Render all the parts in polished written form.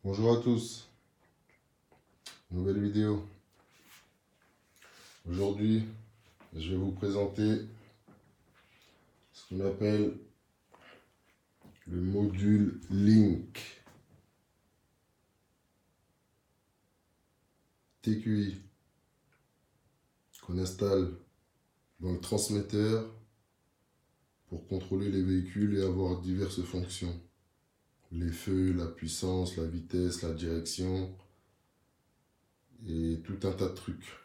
Bonjour à tous, nouvelle vidéo. Aujourd'hui, je vais vous présenter ce qu'on appelle le module Link TQI qu'on installe dans le transmetteur pour contrôler les véhicules et avoir diverses fonctions. Les feux, la puissance, la vitesse, la direction et tout un tas de trucs.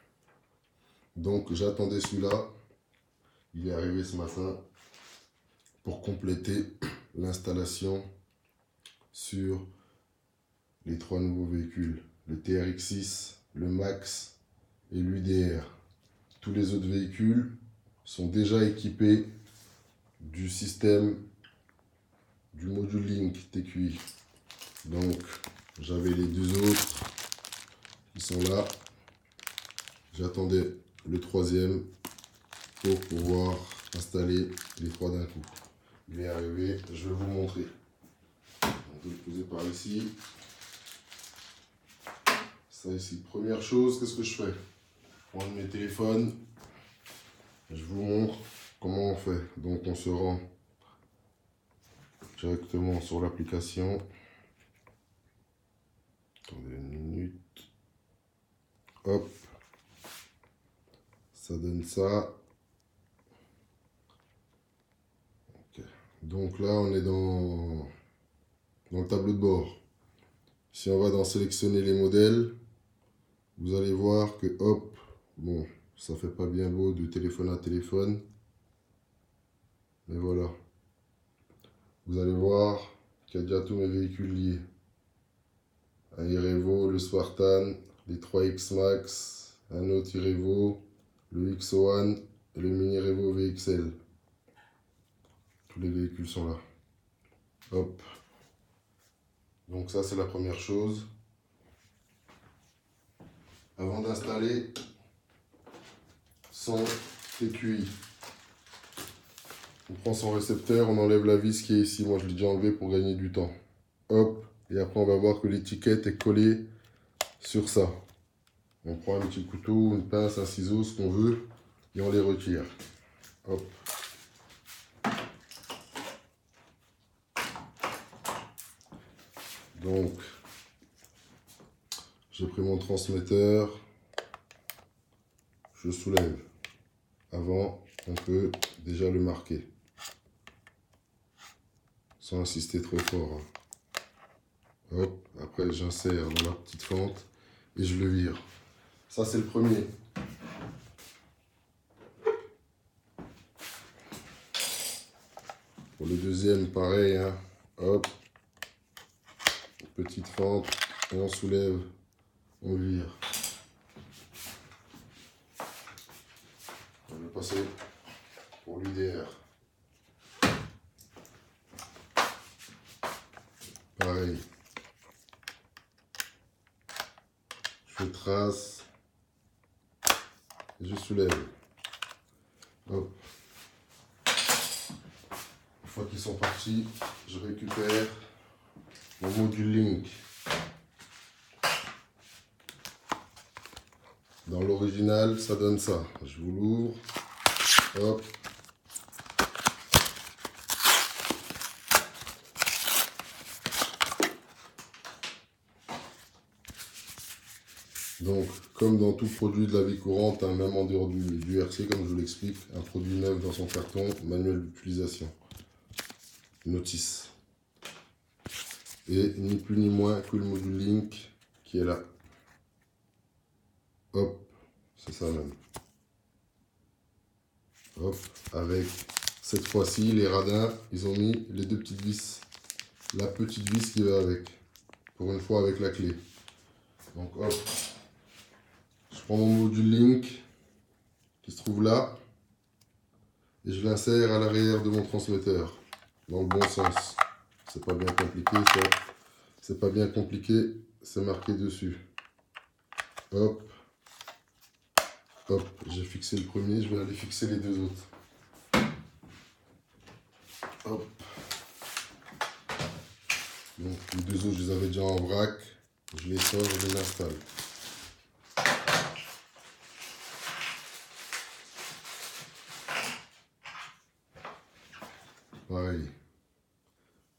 Donc j'attendais celui-là, il est arrivé ce matin pour compléter l'installation sur les trois nouveaux véhicules, le TRX6, le Max et l'UDR. Tous les autres véhicules sont déjà équipés du système du module Link TQI. Donc j'avais les deux autres qui sont là. J'attendais le troisième pour pouvoir installer les trois d'un coup. Il est arrivé, je vais vous montrer. On va le poser par ici. Ça ici. Première chose, qu'est-ce que je fais? Je prends mes téléphones. Je vous montre comment on fait. Donc on se rend directement sur l'application. Attendez une minute. Hop. Ça donne ça. Okay. Donc là, on est dans le tableau de bord. Si on va dans sélectionner les modèles, vous allez voir que hop, bon, ça fait pas bien beau de téléphone à téléphone. Mais voilà. Vous allez voir qu'il y a déjà tous mes véhicules liés. Un Irevo, le Spartan, les 3X Max, un autre Irevo, le XO1 et le Mini Revo VXL. Tous les véhicules sont là. Hop. Donc ça c'est la première chose. Avant d'installer son TQI, on prend son récepteur, on enlève la vis qui est ici. Moi je l'ai déjà enlevé pour gagner du temps. Hop. Et après on va voir que l'étiquette est collée sur ça. On prend un petit couteau, une pince, un ciseau, ce qu'on veut, et on les retire. Hop. Donc, j'ai pris mon transmetteur, je soulève. Avant, on peut déjà le marquer, sans insister trop fort. Hop, après j'insère dans la petite fente et je le vire. Ça c'est le premier. Pour le deuxième, pareil, hein. Hop, petite fente, et on soulève, on vire. On va passer pour l'UDR. Pareil. Je trace, et je soulève. Hop. Une fois qu'ils sont partis, je récupère mon module Link. Dans l'original, ça donne ça. Je vous l'ouvre. Hop. Donc, comme dans tout produit de la vie courante, hein, même en dehors du RC, comme je vous l'explique, un produit neuf dans son carton, manuel d'utilisation. Notice. Et ni plus ni moins que le module Link qui est là. Hop, c'est ça même. Hop, avec cette fois-ci, les radins, ils ont mis les deux petites vis. La petite vis qui va avec. Pour une fois avec la clé. Donc hop. Je prends mon module Link qui se trouve là et je l'insère à l'arrière de mon transmetteur dans le bon sens. C'est pas bien compliqué ça. C'est pas bien compliqué, c'est marqué dessus. Hop. Hop, j'ai fixé le premier, je vais aller fixer les deux autres. Hop. Donc les deux autres, je les avais déjà en vrac. Je les sors, je les installe. Pareil.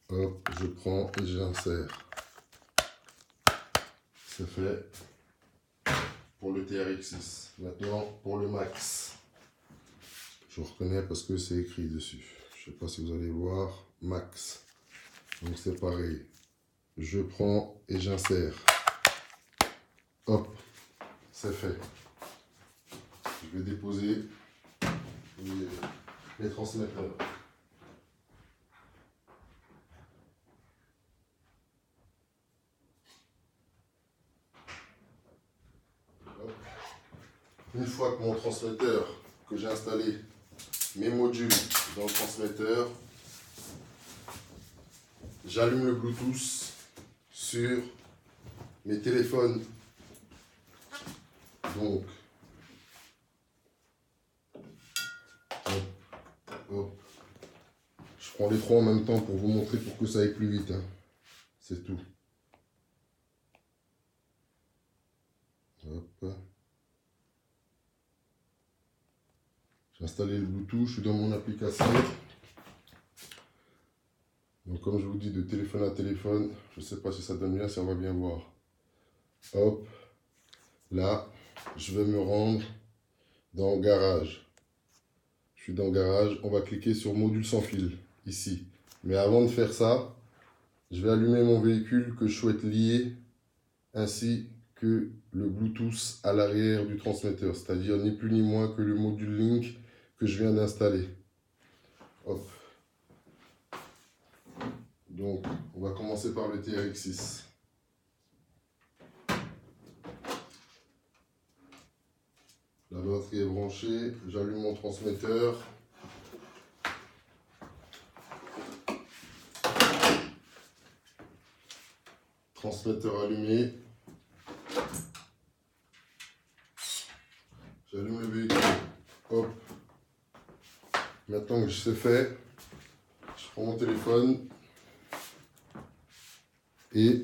Hop, je prends et j'insère. C'est fait pour le TRX6. Maintenant, pour le Max. Je reconnais parce que c'est écrit dessus. Je ne sais pas si vous allez voir. Max. Donc c'est pareil. Je prends et j'insère. Hop, c'est fait. Je vais déposer les transmetteurs. Une fois que mon transmetteur, que j'ai installé mes modules dans le transmetteur, j'allume le Bluetooth sur mes téléphones. Donc, hop. Je prends les trois en même temps pour vous montrer pour que ça aille plus vite. Hein. C'est tout. Hop. J'ai installé le Bluetooth, je suis dans mon application. Donc comme je vous dis, de téléphone à téléphone, je ne sais pas si ça donne bien, si on va bien voir. Hop. Là, je vais me rendre dans Garage. Je suis dans Garage, on va cliquer sur Module sans fil, ici. Mais avant de faire ça, je vais allumer mon véhicule que je souhaite lier, ainsi que le Bluetooth à l'arrière du transmetteur, c'est-à-dire ni plus ni moins que le module Link que je viens d'installer. Hop. Donc, on va commencer par le TRX6. La batterie est branchée, j'allume mon transmetteur. Transmetteur allumé. J'allume le véhicule. Hop. Maintenant que c'est fait, je prends mon téléphone et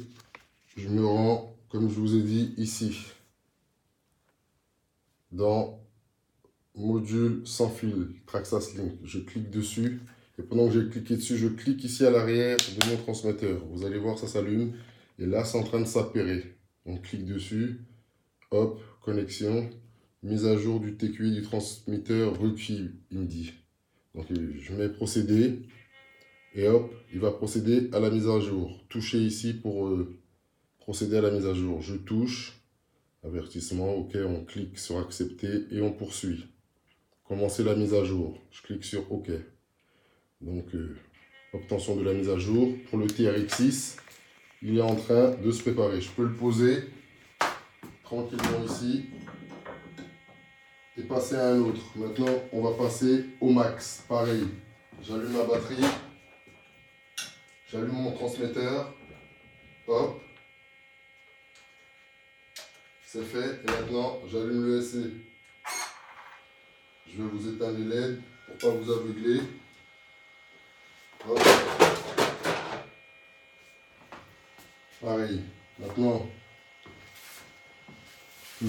je me rends, comme je vous ai dit, ici. Dans module sans fil, Traxxas Link. Je clique dessus. Et pendant que j'ai cliqué dessus, je clique ici à l'arrière de mon transmetteur. Vous allez voir, ça s'allume. Et là, c'est en train de s'appairer. On clique dessus. Hop, connexion. Mise à jour du TQI du transmetteur requis, il me dit. Donc, je mets procéder. Et hop, il va procéder à la mise à jour. Touchez ici pour procéder à la mise à jour. Je touche. Avertissement, ok, on clique sur accepter et on poursuit. Commencer la mise à jour. Je clique sur OK. Donc, obtention de la mise à jour. Pour le TRX6, il est en train de se préparer. Je peux le poser tranquillement ici et passer à un autre. Maintenant, on va passer au max. Pareil, j'allume ma batterie, j'allume mon transmetteur. Hop. C'est fait. Et maintenant, j'allume le SC. Je vais vous éteindre les LED pour ne pas vous aveugler. Hop. Pareil. Maintenant, je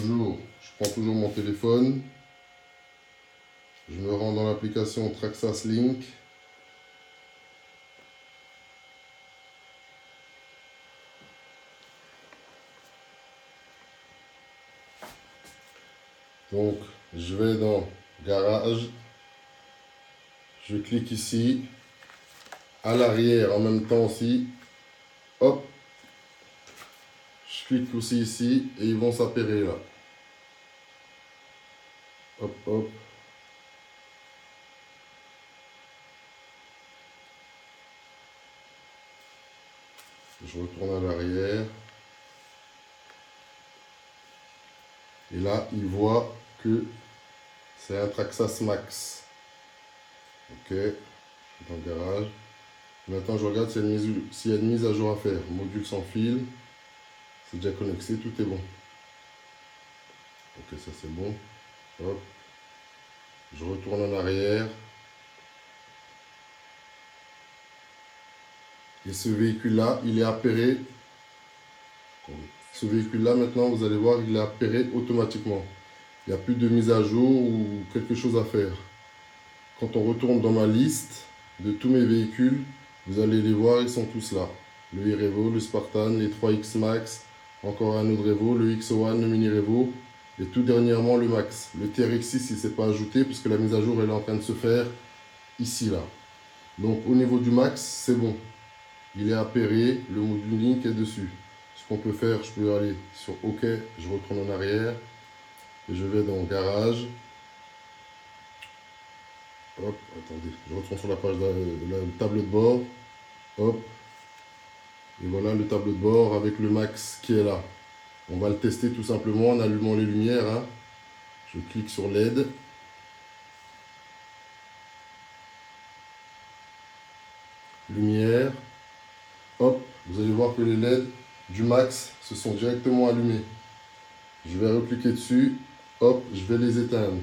prends toujours mon téléphone. Je me rends dans l'application Traxxas Link. Donc, je vais dans Garage. Je clique ici. À l'arrière, en même temps aussi. Hop. Je clique aussi ici et ils vont s'appairer là. Hop, hop. Je retourne à l'arrière. Et là, ils voient que c'est un Traxxas Max. Ok. Dans le garage. Maintenant, je regarde s'il y a une mise à jour à faire. Module sans fil. C'est déjà connecté, tout est bon. Ok, ça c'est bon. Hop. Je retourne en arrière. Et ce véhicule-là, il est appairé. Ce véhicule-là, maintenant, vous allez voir, il est appairé automatiquement. Il n'y a plus de mise à jour ou quelque chose à faire. Quand on retourne dans ma liste de tous mes véhicules, vous allez les voir, ils sont tous là. Le e-Revo, le Spartan, les 3X Max, encore un autre Revo, le X01, le Mini Revo, et tout dernièrement le Max. Le TRX6, il ne s'est pas ajouté puisque la mise à jour elle est en train de se faire ici, là. Donc au niveau du Max, c'est bon. Il est appairé, le module Link est dessus. Ce qu'on peut faire, je peux aller sur OK, je retourne en arrière, et je vais dans Garage. Hop, attendez, je retourne sur la page de la tableau de bord. Hop, et voilà le tableau de bord avec le Max qui est là. On va le tester tout simplement en allumant les lumières, hein. Je clique sur LED. Lumière. Hop, vous allez voir que les LED du Max se sont directement allumés. Je vais recliquer dessus. Hop, je vais les éteindre.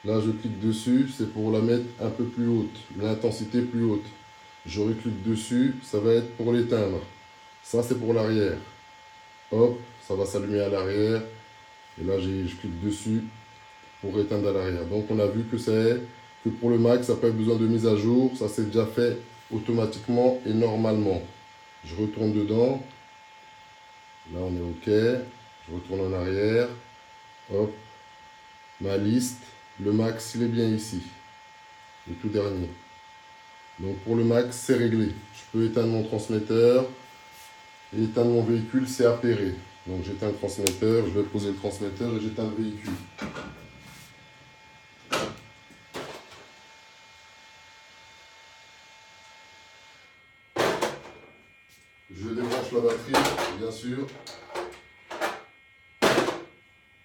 Là, je clique dessus, c'est pour la mettre un peu plus haute, l'intensité plus haute. Je reclique dessus, ça va être pour l'éteindre. Ça, c'est pour l'arrière. Hop, ça va s'allumer à l'arrière. Et là, je clique dessus pour éteindre à l'arrière. Donc, on a vu que pour le Max, ça n'a pas besoin de mise à jour. Ça, c'est déjà fait automatiquement et normalement. Je retourne dedans. Là, on est OK. Je retourne en arrière. Hop, ma liste. Le Max, il est bien ici. Le tout dernier. Donc, pour le Max, c'est réglé. Je peux éteindre mon transmetteur. Et éteindre mon véhicule, c'est appairé. Donc j'éteins le transmetteur, je vais poser le transmetteur et j'éteins le véhicule. Je débranche la batterie, bien sûr.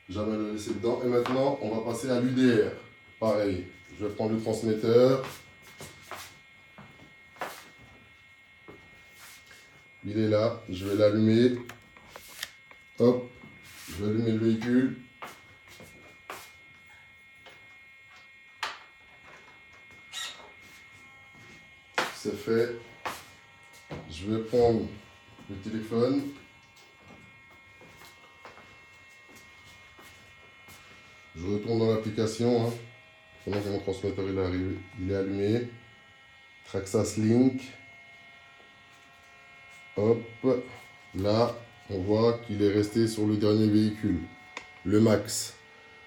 J'avais le laissé dedans. Et maintenant, on va passer à l'UDR. Pareil, je vais prendre le transmetteur. Il est là, je vais l'allumer. Hop, je vais allumer le véhicule. C'est fait. Je vais prendre le téléphone. Je retourne dans l'application. Hein. Pendant que mon transmetteur il est allumé. Traxas Link. Hop. Là, on voit qu'il est resté sur le dernier véhicule. Le Max.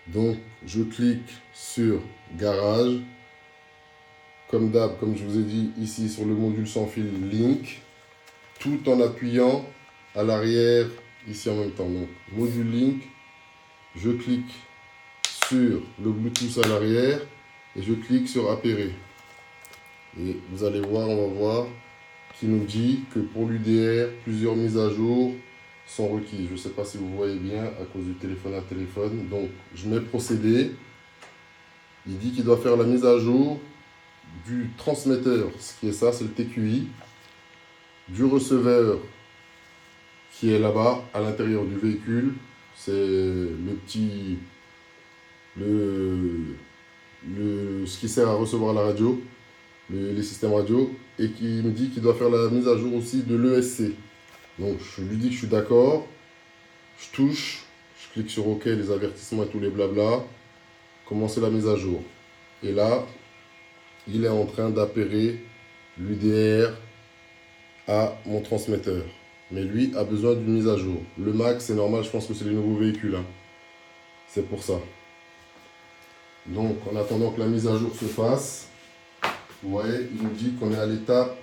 Donc, je clique sur Garage. Comme d'hab, comme je vous ai dit ici sur le module sans fil Link. Tout en appuyant à l'arrière ici en même temps. Donc, module Link. Je clique sur le Bluetooth à l'arrière et je clique sur Appairer. Et vous allez voir, on va voir, qui nous dit que pour l'UDR, plusieurs mises à jour sont requises. Je ne sais pas si vous voyez bien à cause du téléphone à téléphone. Donc, je mets procéder. Il dit qu'il doit faire la mise à jour du transmetteur, ce qui est ça, c'est le TQI, du receveur qui est là-bas à l'intérieur du véhicule. C'est le petit, ce qui sert à recevoir la radio, les systèmes radio, et qui me dit qu'il doit faire la mise à jour aussi de l'ESC. Donc je lui dis que je suis d'accord, je touche, je clique sur OK, les avertissements et tous les blabla, commencer la mise à jour. Et là, il est en train d'appairer l'UDR à mon transmetteur. Mais lui a besoin d'une mise à jour. Le Max, c'est normal, je pense que c'est les nouveaux véhicules. Hein. C'est pour ça. Donc, en attendant que la mise à jour se fasse, vous voyez, il nous dit qu'on est à l'étape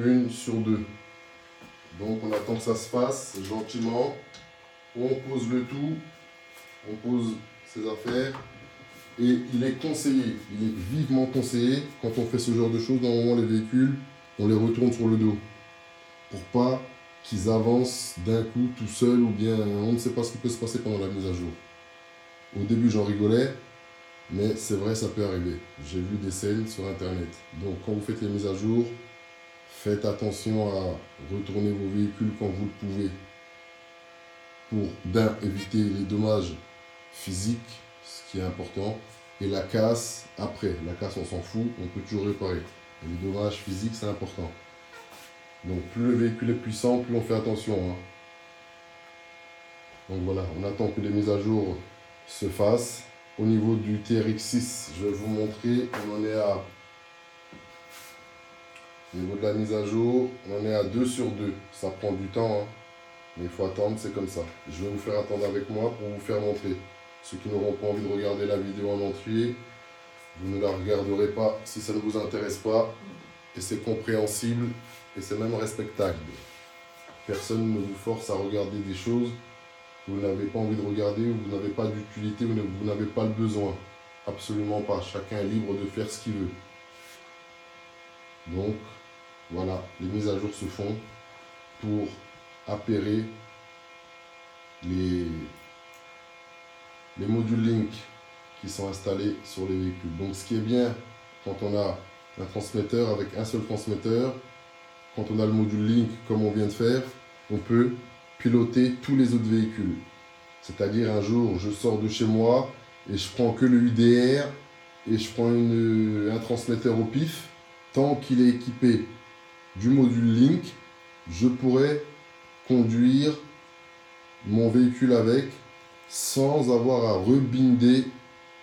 1 sur 2. Donc, on attend que ça se fasse gentiment. On pose le tout. On pose ses affaires. Et il est conseillé, il est vivement conseillé, quand on fait ce genre de choses, normalement les véhicules, on les retourne sur le dos. Pour pas qu'ils avancent d'un coup tout seuls ou bien on ne sait pas ce qui peut se passer pendant la mise à jour. Au début j'en rigolais, mais c'est vrai ça peut arriver. J'ai vu des scènes sur internet. Donc quand vous faites les mises à jour, faites attention à retourner vos véhicules quand vous le pouvez. Pour d'un, éviter les dommages physiques, ce qui est important, et la casse après. La casse on s'en fout, on peut toujours réparer. Et les dommages physiques, c'est important. Donc plus le véhicule est puissant, plus on fait attention. Hein. Donc voilà, on attend que les mises à jour se fassent. Au niveau du TRX6, je vais vous montrer, on en est à... Au niveau de la mise à jour, on en est à 2 sur 2. Ça prend du temps, hein, mais il faut attendre, c'est comme ça. Je vais vous faire attendre avec moi pour vous faire montrer. Ceux qui n'auront pas envie de regarder la vidéo en entier, vous ne la regarderez pas si ça ne vous intéresse pas. Et c'est compréhensible et c'est même respectable. Personne ne vous force à regarder des choses que vous n'avez pas envie de regarder, ou vous n'avez pas d'utilité, ou vous n'avez pas le besoin. Absolument pas. Chacun est libre de faire ce qu'il veut. Donc, voilà, les mises à jour se font pour appairer les modules Link qui sont installés sur les véhicules. Donc, ce qui est bien quand on a un transmetteur avec un seul transmetteur, quand on a le module Link comme on vient de faire, on peut piloter tous les autres véhicules. C'est-à-dire un jour, je sors de chez moi et je prends que le UDR et je prends un transmetteur au pif. Tant qu'il est équipé du module Link, je pourrais conduire mon véhicule avec sans avoir à rebinder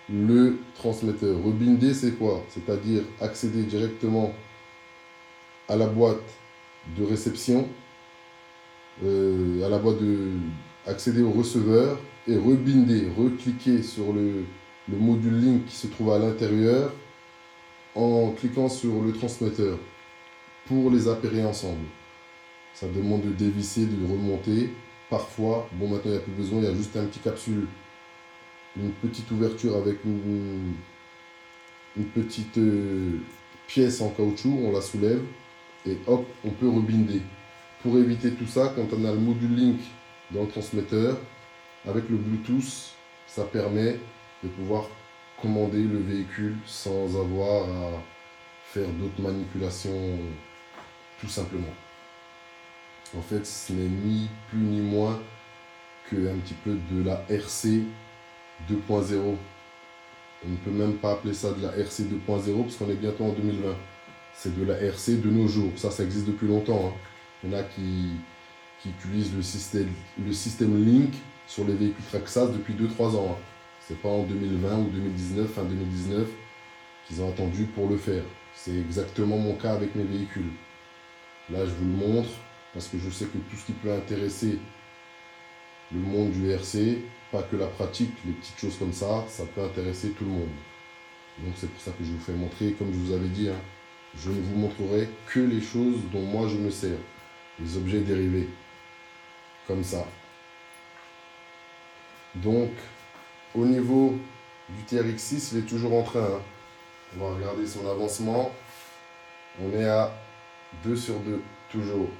le transmetteur. Rebinder, c'est quoi? C'est-à-dire accéder directement à la boîte de réception, à la boîte accéder au receveur et rebinder, recliquer sur le module Link qui se trouve à l'intérieur en cliquant sur le transmetteur pour les appairer ensemble. Ça demande de dévisser, de remonter. Parfois, bon, maintenant il n'y a plus besoin, il y a juste un petit capsule, une petite ouverture avec une petite pièce en caoutchouc, on la soulève et hop, on peut rebinder. Pour éviter tout ça, quand on a le module Link dans le transmetteur, avec le Bluetooth, ça permet de pouvoir commander le véhicule sans avoir à faire d'autres manipulations, tout simplement. En fait, ce n'est ni plus ni moins qu'un petit peu de la RC 2.0. On ne peut même pas appeler ça de la RC 2.0 parce qu'on est bientôt en 2020. C'est de la RC de nos jours. Ça existe depuis longtemps. Hein. Il y en a qui utilisent le système Link sur les véhicules Traxas depuis 2-3 ans. Hein. C'est pas en 2020 ou 2019, fin 2019, qu'ils ont attendu pour le faire. C'est exactement mon cas avec mes véhicules. Là, je vous le montre parce que je sais que tout ce qui peut intéresser le monde du RC, pas que la pratique, les petites choses comme ça, ça peut intéresser tout le monde. Donc c'est pour ça que je vous fais montrer, comme je vous avais dit, hein, je ne vous montrerai que les choses dont moi je me sers, les objets dérivés, comme ça. Donc, au niveau du TRX6, il est toujours en train. Hein. On va regarder son avancement. On est à 2 sur 2, toujours.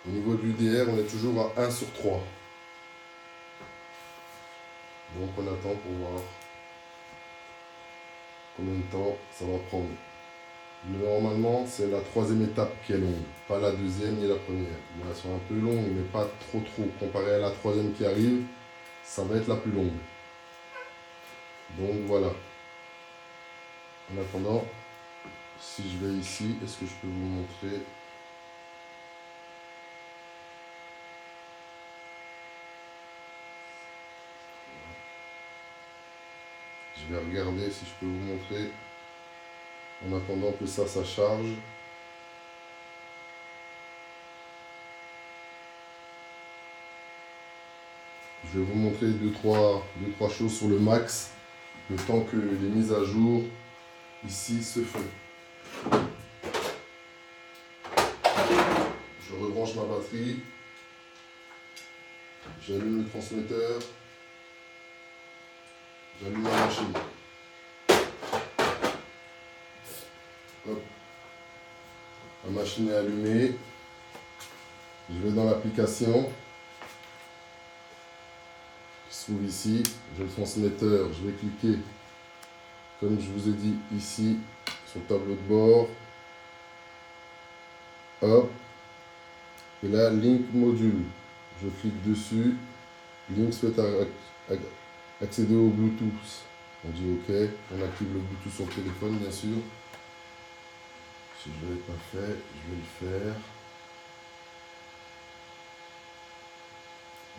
Au niveau de l'UDR, on est toujours à 1 sur 3. Donc on attend pour voir combien de temps ça va prendre. Normalement, c'est la 3e étape qui est longue, pas la 2e ni la première. Bon, elles sont un peu longues, mais pas trop. Comparé à la 3e qui arrive, ça va être la plus longue. Donc voilà. En attendant, si je vais ici, est-ce que je peux vous montrer ? Je vais regarder si je peux vous montrer en attendant que ça charge. Je vais vous montrer deux, trois choses sur le max, le temps que les mises à jour ici se font. Je rebranche ma batterie, j'allume le transmetteur, j'allume la machine. Hop. La machine est allumée, je vais dans l'application. Se trouve ici, j'ai le transmetteur, je vais cliquer comme je vous ai dit ici sur le tableau de bord, hop, et là Link module, je clique dessus, Link souhaite accéder au Bluetooth, On dit OK. On active le Bluetooth sur le téléphone, bien sûr. Si je ne l'avais pas fait, je vais le faire.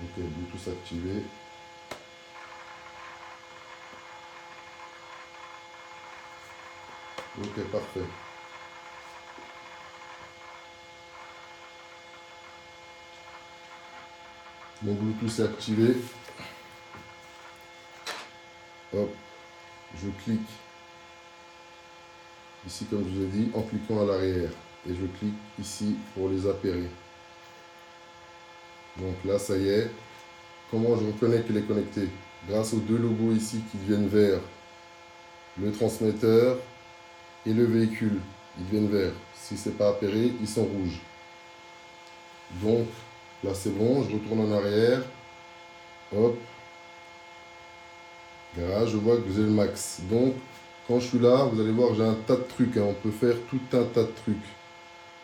Ok, Bluetooth activé. Ok, parfait. Mon Bluetooth est activé. Hop, je clique ici comme je vous ai dit en cliquant à l'arrière. Et je clique ici pour les appairer. Donc là, ça y est. Comment je reconnais qu'il est connecté? Grâce aux deux logos ici qui deviennent verts. Le transmetteur et le véhicule, ils deviennent verts. Si ce n'est pas appairé, ils sont rouges. Donc là, c'est bon. Je retourne en arrière. Hop. Garage, je vois que vous avez le max. Donc, quand je suis là, vous allez voir, j'ai un tas de trucs. On peut faire tout un tas de trucs.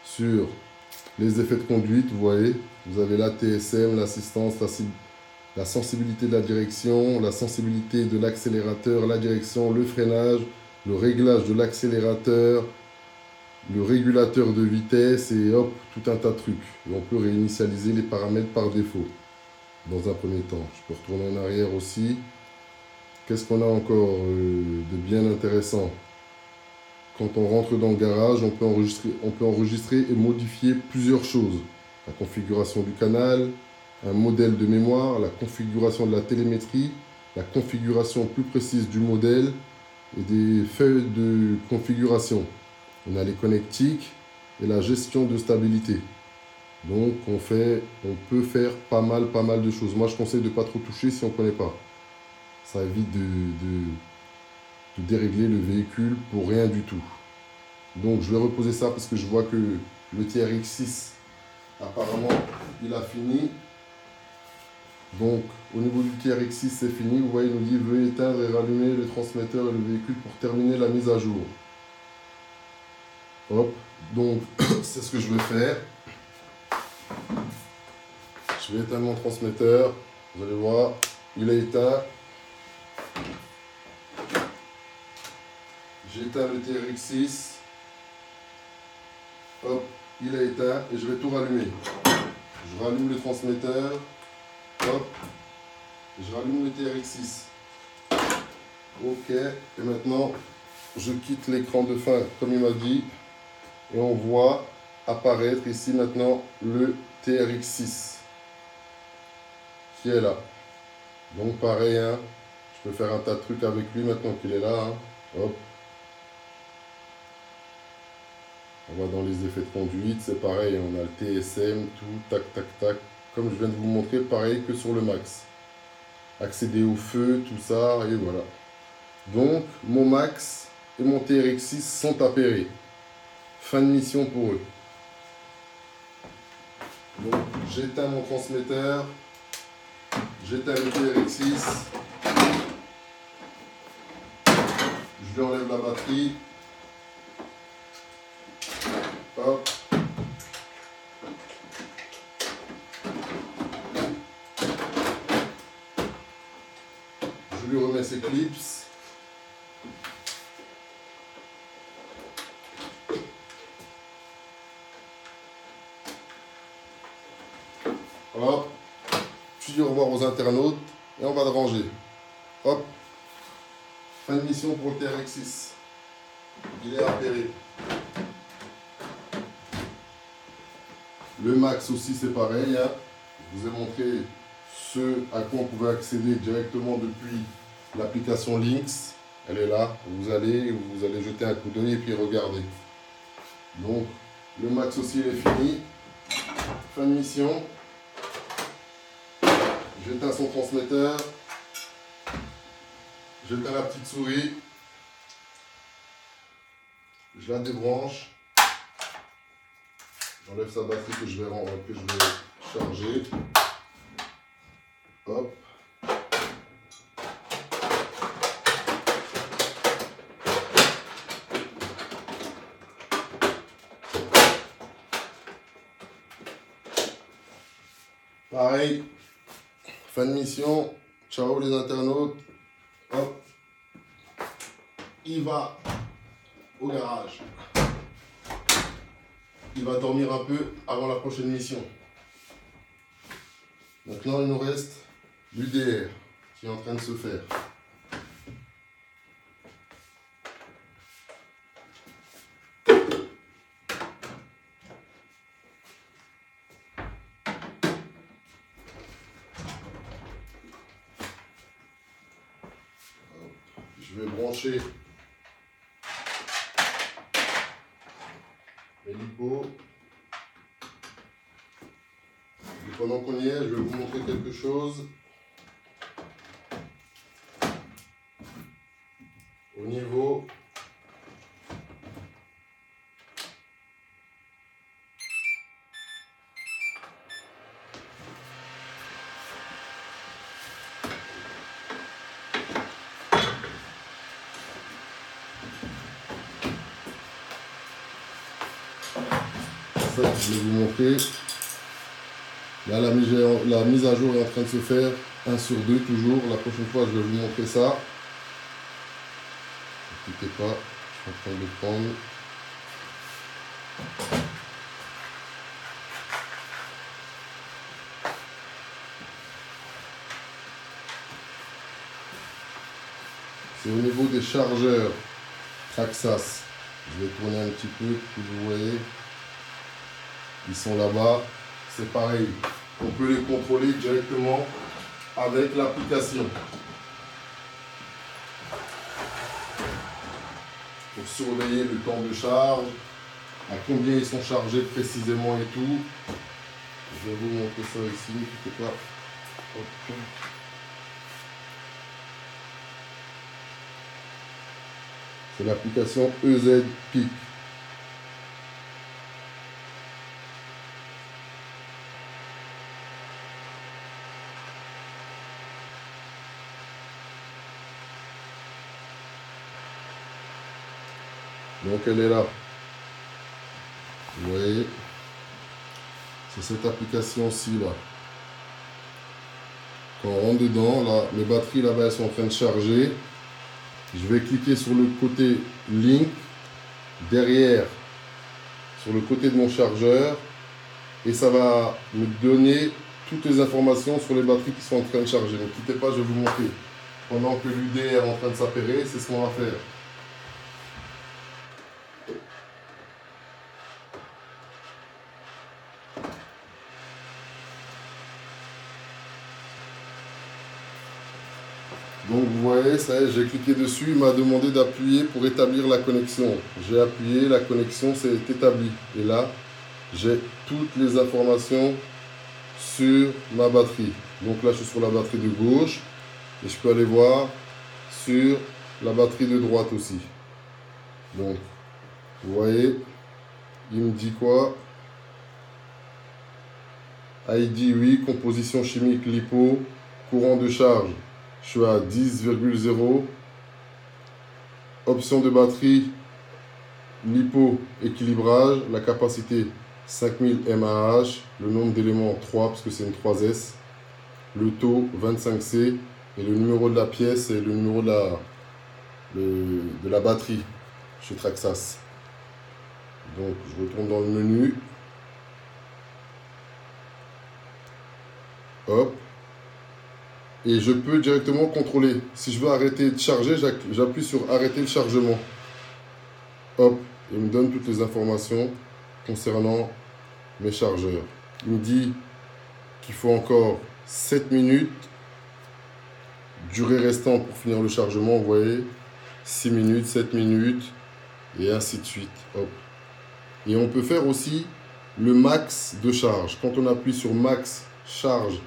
Sur les effets de conduite, vous voyez, vous avez la TSM, l'assistance, la sensibilité de la direction, la sensibilité de l'accélérateur, la direction, le freinage, le réglage de l'accélérateur, le régulateur de vitesse et hop, tout un tas de trucs. Et on peut réinitialiser les paramètres par défaut dans un premier temps. Je peux retourner en arrière aussi. Qu'est-ce qu'on a encore de bien intéressant? Quand on rentre dans le garage, on peut enregistrer et modifier plusieurs choses. La configuration du canal, un modèle de mémoire, la configuration de la télémétrie, la configuration plus précise du modèle et des feuilles de configuration. On a les connectiques et la gestion de stabilité. Donc on peut faire pas mal de choses. Moi je conseille de ne pas trop toucher si on ne connaît pas. Ça évite de dérégler le véhicule pour rien du tout. Donc je vais reposer ça parce que je vois que le TRX6 apparemment il a fini. Donc au niveau du TRX6 c'est fini. Vous voyez, il nous dit veuillez éteindre et rallumer le transmetteur et le véhicule pour terminer la mise à jour. Hop, donc c'est ce que je vais faire. Je vais éteindre mon transmetteur. Vous allez voir, il est éteint. J'éteins le TRX6. Hop, il est éteint et je vais tout rallumer. Je rallume le transmetteur. Hop, et je rallume le TRX6. Ok, et maintenant je quitte l'écran de fin comme il m'a dit. Et on voit apparaître ici maintenant le TRX6 qui est là. Donc pareil, hein, je peux faire un tas de trucs avec lui maintenant qu'il est là. Hein. Hop. On va dans les effets de conduite, c'est pareil, on a le TSM, tout, tac, tac, tac. Comme je viens de vous montrer, pareil que sur le Max. Accéder au feu, tout ça, et voilà. Donc, mon Max et mon TRX6 sont appairés. Fin de mission pour eux. Donc, j'éteins mon transmetteur. J'éteins le TRX6. Je lui enlève la batterie. Hop. Je lui remets ses clips. Hop. Je dis au revoir aux internautes et on va le ranger. Hop. Fin de mission pour le TRX6. Il est appairé. Le Max aussi c'est pareil. Hein. Je vous ai montré ce à quoi on pouvait accéder directement depuis l'application Lynx. Elle est là. Vous allez jeter un coup d'œil et puis regarder. Donc le Max aussi il est fini. Fin de mission. J'éteins son transmetteur. J'éteins la petite souris. Je la débranche. J'enlève sa batterie que je vais charger. Hop. Pareil. Fin de mission. Ciao les internautes. Hop. qui va au garage. Il va dormir un peu avant la prochaine mission. Maintenant, il nous reste l'UDR qui est en train de se faire. Je vais brancher mes lipos. Et pendant qu'on y est, je vais vous montrer quelque chose. Au niveau ça, je vais vous montrer. Là, la mise à jour est en train de se faire. 1 sur 2 toujours. La prochaine fois, je vais vous montrer ça. Ne quittez pas, je suis en train de prendre. C'est au niveau des chargeurs Traxxas. Je vais tourner un petit peu, comme vous voyez. Ils sont là-bas. C'est pareil. On peut les contrôler directement avec l'application. Pour surveiller le temps de charge, à combien ils sont chargés précisément et tout. Je vais vous montrer ça ici, n'inquiétez pas. Hop. C'est l'application EZ Peak. Donc elle est là. Vous voyez, c'est cette application-ci là. Quand on rentre dedans, là, les batteries là-bas elles sont en train de charger. Je vais cliquer sur le côté Link, derrière, sur le côté de mon chargeur, et ça va me donner toutes les informations sur les batteries qui sont en train de charger. Ne quittez pas, je vais vous montrer. Pendant que l'UDR est en train de s'appairer, c'est ce qu'on va faire. Donc vous voyez, ça y est, j'ai cliqué dessus, il m'a demandé d'appuyer pour établir la connexion. J'ai appuyé, la connexion s'est établie. Et là, j'ai toutes les informations sur ma batterie. Donc là, je suis sur la batterie de gauche et je peux aller voir sur la batterie de droite aussi. Donc, vous voyez, il me dit quoi? ID, oui, composition chimique lipo, courant de charge. Je suis à 10,0. Option de batterie, lipo, équilibrage, la capacité 5000 mAh, le nombre d'éléments 3 parce que c'est une 3S, le taux 25C et le numéro de la pièce et le numéro de la batterie chez Traxxas. Donc je retourne dans le menu. Hop. Et je peux directement contrôler. Si je veux arrêter de charger, j'appuie sur arrêter le chargement. Hop, il me donne toutes les informations concernant mes chargeurs. Il me dit qu'il faut encore 7 minutes. Durée restante pour finir le chargement, vous voyez. 6 minutes, 7 minutes, et ainsi de suite. Hop. Et on peut faire aussi le max de charge. Quand on appuie sur max charge,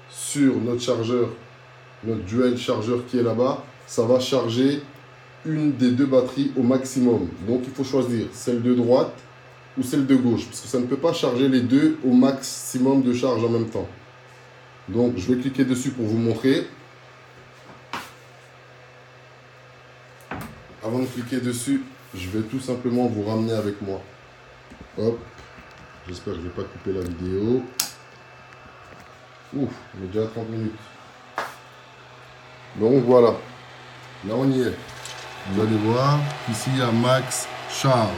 sur notre chargeur, notre dual chargeur qui est là-bas, ça va charger une des deux batteries au maximum. Donc il faut choisir celle de droite ou celle de gauche, parce que ça ne peut pas charger les deux au maximum de charge en même temps. Donc je vais cliquer dessus pour vous montrer. Avant de cliquer dessus, je vais tout simplement vous ramener avec moi. Hop, j'espère que je ne vais pas couper la vidéo. Ouf, on est déjà à 30 minutes. Donc voilà, là on y est. vous allez voir qu'ici il y a max charge.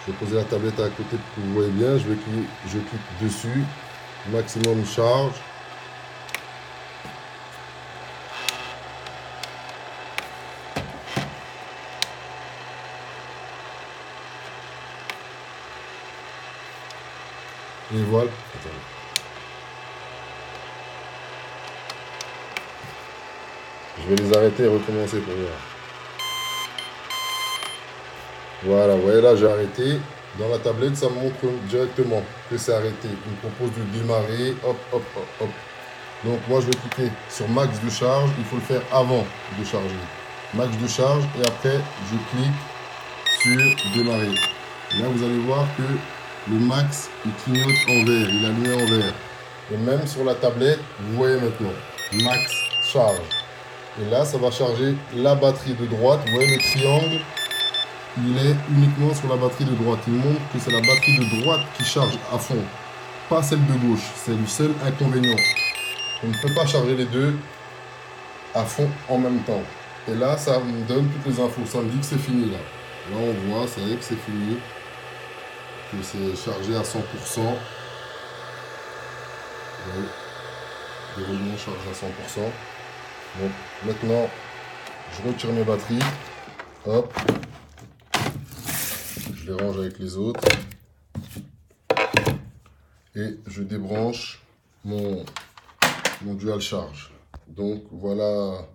Je vais poser la tablette à côté pour que vous voyez bien. Je clique dessus, maximum charge. Et voilà. Attendez. Je vais les arrêter et recommencer pour voir. Voilà, vous voyez là, j'ai arrêté. Dans la tablette, ça montre directement que c'est arrêté. Il me propose de démarrer. Hop, hop, hop, hop. Donc moi, je vais cliquer sur max de charge. Il faut le faire avant de charger. Max de charge. Et après, je clique sur démarrer. Là, vous allez voir que le max, il clignote en vert. Il allume en vert. Et même sur la tablette, vous voyez maintenant. Max charge. Et là, ça va charger la batterie de droite. Vous voyez le triangle, il est uniquement sur la batterie de droite. Il montre que c'est la batterie de droite qui charge à fond, pas celle de gauche. C'est le seul inconvénient. On ne peut pas charger les deux à fond en même temps. Et là, ça me donne toutes les infos. Ça me dit que c'est fini là. Là, on voit, ça y est que c'est fini. Que c'est chargé à 100%. Vous voyez, déroulement charge à 100%. Donc maintenant, je retire mes batteries. Hop. Je les range avec les autres. Et je débranche mon dual charge. Donc voilà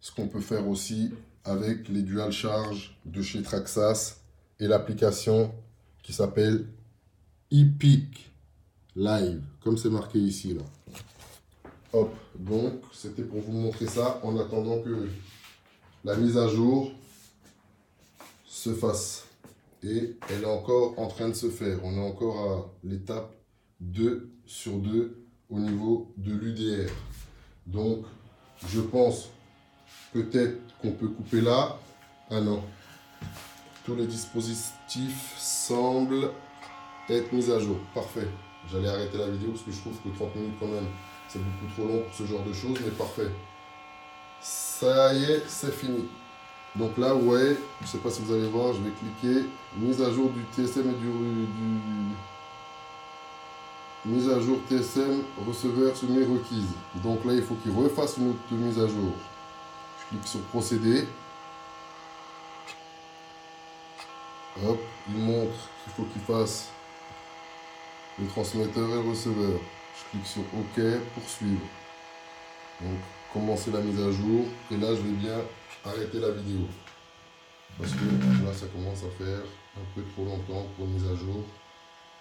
ce qu'on peut faire aussi avec les dual charge de chez Traxxas et l'application qui s'appelle ePic Live, comme c'est marqué ici là. Hop, donc c'était pour vous montrer ça en attendant que la mise à jour se fasse. Et elle est encore en train de se faire. On est encore à l'étape 2 sur 2 au niveau de l'UDR. Donc je pense peut-être qu'on peut couper là. Ah non. Tous les dispositifs semblent être mis à jour. Parfait. J'allais arrêter la vidéo parce que je trouve que 30 minutes quand même, c'est beaucoup trop long pour ce genre de choses, mais parfait. Ça y est, c'est fini. Donc là, vous voyez, je ne sais pas si vous allez voir, je vais cliquer mise à jour du TSM et mise à jour TSM, receveur soumet requise. Donc là, il faut qu'il refasse une autre mise à jour. Je clique sur procéder. Hop, il montre qu'il faut qu'il fasse le transmetteur et le receveur. Je clique sur OK, poursuivre. Donc, commencer la mise à jour. Et là, je vais bien arrêter la vidéo. Parce que là, ça commence à faire un peu trop longtemps pour une mise à jour.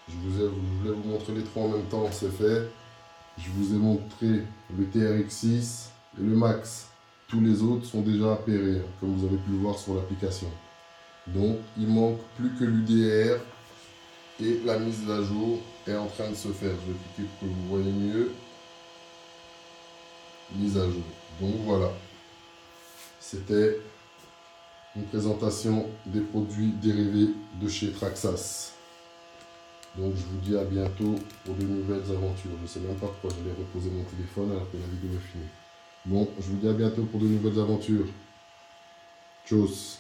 Je voulais vous montrer les trois en même temps, c'est fait. Je vous ai montré le TRX6 et le Max. Tous les autres sont déjà appairés, comme vous avez pu le voir sur l'application. Donc, il manque plus que l'UDR et la mise à jour est en train de se faire. Je vais cliquer pour que vous voyez mieux. Mise à jour. Donc voilà. C'était une présentation des produits dérivés de chez Traxxas. Donc je vous dis à bientôt pour de nouvelles aventures. Je ne sais même pas pourquoi je vais reposer mon téléphone alors que la vidéo est finie. Bon, je vous dis à bientôt pour de nouvelles aventures. Tchuss.